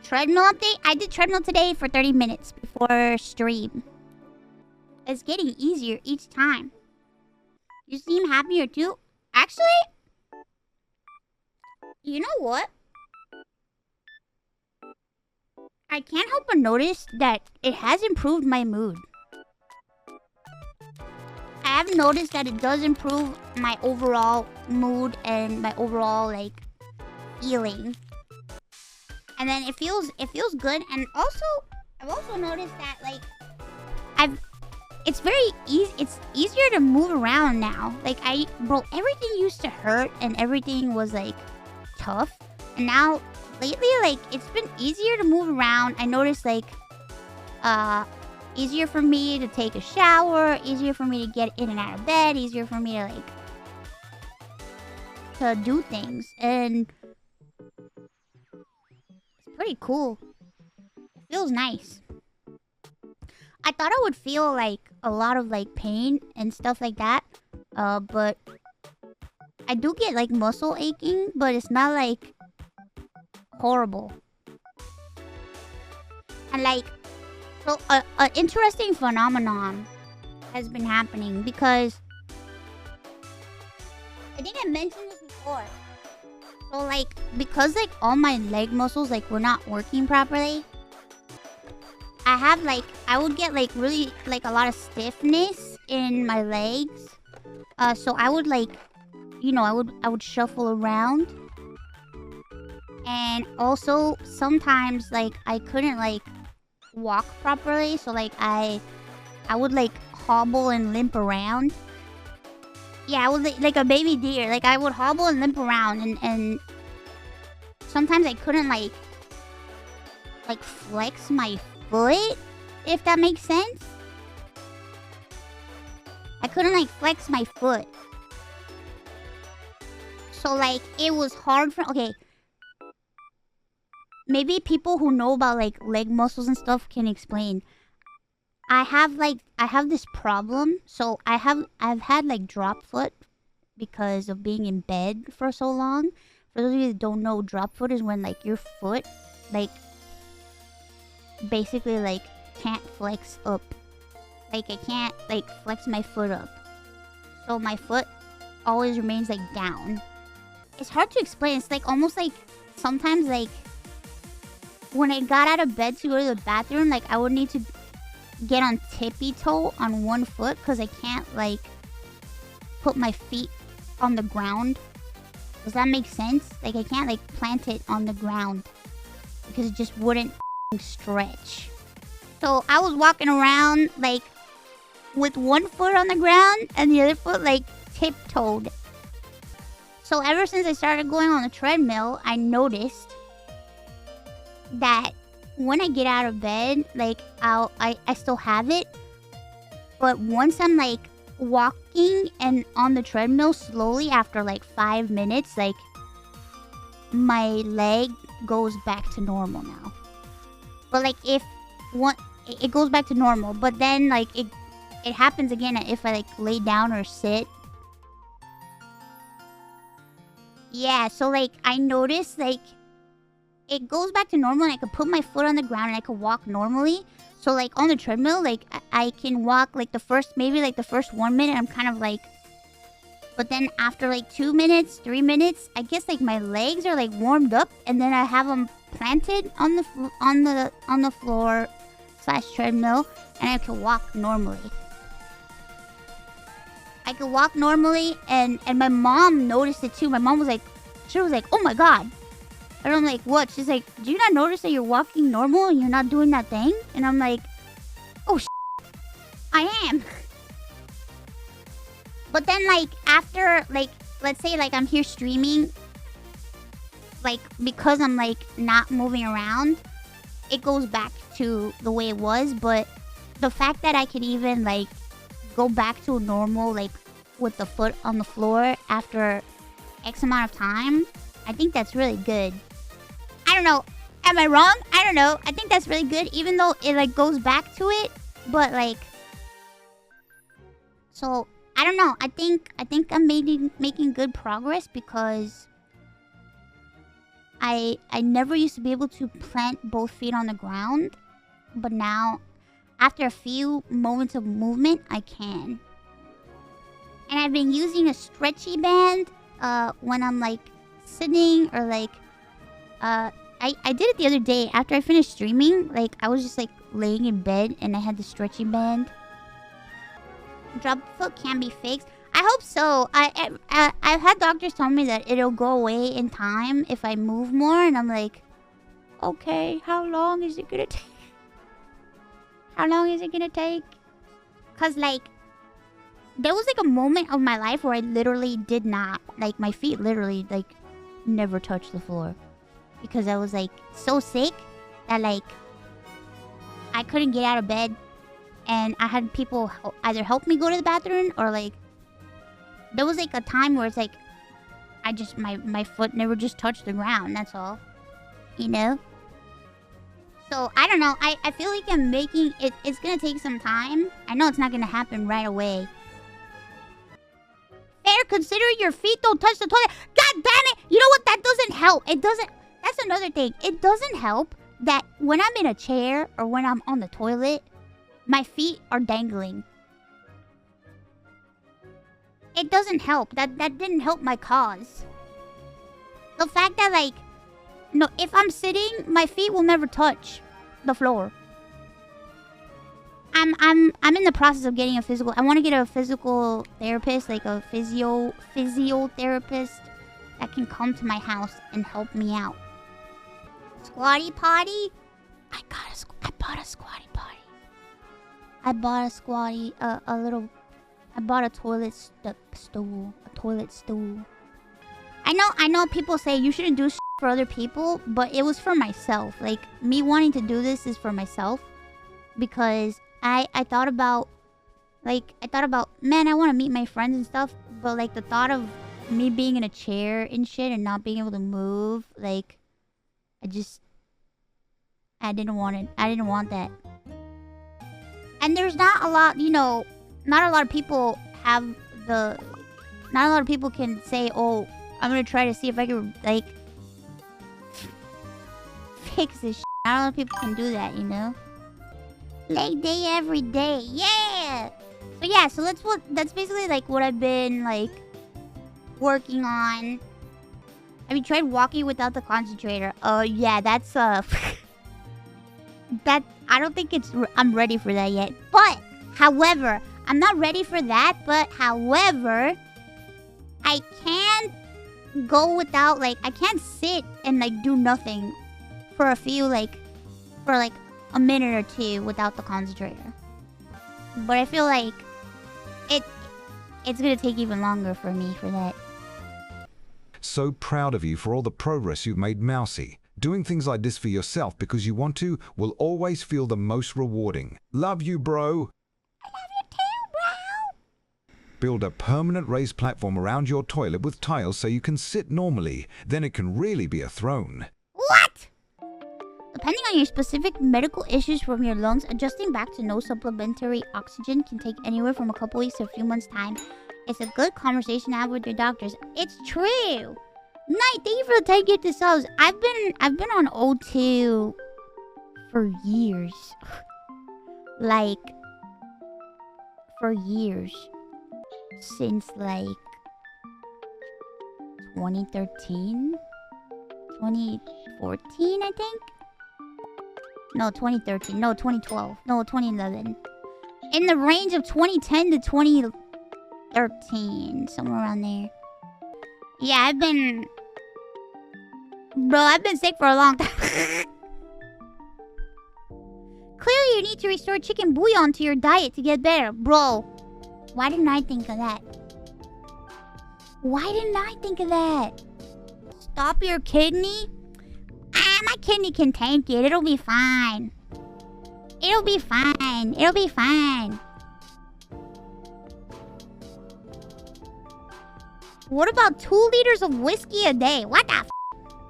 Treadmill update? I did treadmill today for 30 minutes before stream. It's getting easier each time. You seem happier too. Actually, you know what? I can't help but notice that it has improved my mood. I have noticed that it does improve my overall mood and my overall, like, feeling. And then it feels good. And also, I've also noticed that, like, it's very easy. It's easier to move around now. Like, bro, everything used to hurt and everything was, like, tough. And now, lately, like, it's been easier to move around. I noticed, like, easier for me to take a shower, easier for me to get in and out of bed, easier for me to, like, to do things. And it's pretty cool. It feels nice. I thought I would feel, like, a lot of, like, pain and stuff like that. But I do get, like, muscle aching, but it's not, like, horrible. And, like, so an interesting phenomenon has been happening because I think I mentioned this before. So, like, because, like, all my leg muscles, like, were not working properly, I have, like, I would get, like, really, like, a lot of stiffness in my legs. So I would, like, you know, I would shuffle around. And also, sometimes, like, I couldn't, like, walk properly. So, like, I would, like, hobble and limp around. Yeah, I would, like a baby deer. Like, I would hobble and limp around. And sometimes I couldn't, like, flex my foot, if that makes sense. I couldn't, like, flex my foot. So, like, it was hard for... Okay. Maybe people who know about, like, leg muscles and stuff can explain. I have this problem. So, I've had, like, drop foot because of being in bed for so long. For those of you that don't know, drop foot is when, like, your foot, like, basically, like, can't flex up. Like, I can't, like, flex my foot up. So my foot always remains, like, down. It's hard to explain. It's, like, almost like sometimes, like, when I got out of bed to go to the bathroom, like, I would need to get on tippy toe on one foot because I can't, like, put my feet on the ground. Does that make sense? Like, I can't, like, plant it on the ground because it just wouldn't stretch. So I was walking around, like, with one foot on the ground and the other foot, like, tiptoed. So ever since I started going on the treadmill, I noticed that when I get out of bed, like, I still have it. But once I'm, like, walking and on the treadmill slowly after, like, 5 minutes, like, my leg goes back to normal now. But, like, it goes back to normal. But then, like, it happens again if I, like, lay down or sit. Yeah, so, like, I noticed, like, it goes back to normal and I could put my foot on the ground and I could walk normally. So, like, on the treadmill, like, I can walk, like, the first 1 minute, I'm kind of, like... But then after, like, 2 minutes, 3 minutes, I guess, like, my legs are, like, warmed up. And then I have them planted on the floor / treadmill. And I can walk normally. I could walk normally, and my mom noticed it, too. My mom was, like... She was, like, oh, my God. And I'm like, what? She's like, do you not notice that you're walking normal and you're not doing that thing? And I'm like, oh, I am. But then, like, after, like, let's say, like, I'm here streaming, like, because I'm, like, not moving around, it goes back to the way it was. But the fact that I can even, like, go back to normal, like, with the foot on the floor after X amount of time, I think that's really good. I don't know. Am I wrong? I don't know. I think that's really good, even though it, like, goes back to it. But, like... So, I don't know. I think I'm making good progress because... I never used to be able to plant both feet on the ground, but now, after a few moments of movement, I can. And I've been using a stretchy band when I'm like sitting or like I did it the other day after I finished streaming. Like I was just like laying in bed and I had the stretchy band. Drop foot can be fixed. I hope so. I've had doctors tell me that it'll go away in time if I move more, and I'm like, okay, how long is it gonna take? How long is it gonna take? Cause like, there was like a moment of my life where I literally did not, like my feet literally like never touched the floor. Because I was like so sick that like, I couldn't get out of bed. And I had people either help me go to the bathroom or like, there was like a time where it's like, my foot never just touched the ground, that's all. You know? So, I don't know. I feel like I'm making it. It's gonna take some time. I know it's not gonna happen right away. Fair, considering your feet don't touch the toilet. God damn it! You know what? That doesn't help. It doesn't. That's another thing. It doesn't help that when I'm in a chair or when I'm on the toilet, my feet are dangling. It doesn't help. That didn't help my cause. The fact that like, no, if I'm sitting, my feet will never touch the floor. I'm in the process of getting a physical. I want to get a physical therapist, like a physiotherapist that can come to my house and help me out. Squatty potty? I bought a squatty potty. I bought a squatty, I bought a toilet stool. A toilet stool. I know people say you shouldn't do shit for other people, but it was for myself. Like, me wanting to do this is for myself. Because I thought about, man, I want to meet my friends and stuff. But, like, the thought of me being in a chair and shit and not being able to move, like, I didn't want it. I didn't want that. And there's not a lot, you know, not a lot of people have the... Not a lot of people can say, oh, I'm gonna try to see if I can, like... fix this shit. Not a lot of people can do that, you know? Leg day every day. Yeah! So yeah, so that's basically, like, what I've been, like, working on. Have you tried walking without the concentrator? Oh, yeah, that's, that... I don't think I'm ready for that yet. But, however... I'm not ready for that, but however, I can go without, like, I can't sit and, like, do nothing for a few, like, for, like, a minute or two without the concentrator. But I feel like it's gonna take even longer for me for that. So proud of you for all the progress you've made, Mousy. Doing things like this for yourself because you want to will always feel the most rewarding. Love you, bro. Build a permanent raised platform around your toilet with tiles so you can sit normally. Then it can really be a throne. What? Depending on your specific medical issues from your lungs, adjusting back to no supplementary oxygen can take anywhere from a couple weeks to a few months' time. It's a good conversation to have with your doctors. It's true. Night, thank you for the 10 gifted subs. I've been on O2 for years. Like, for years. Since like 2013? 2014, I think? No, 2013. No, 2012. No, 2011. In the range of 2010 to 2013. Somewhere around there. Yeah, I've been sick for a long time. Clearly you need to restore chicken bouillon to your diet to get better. Bro. Why didn't I think of that? Why didn't I think of that? Stop your kidney? My kidney can take it. It'll be fine. It'll be fine. It'll be fine. What about 2 liters of whiskey a day? What the f***?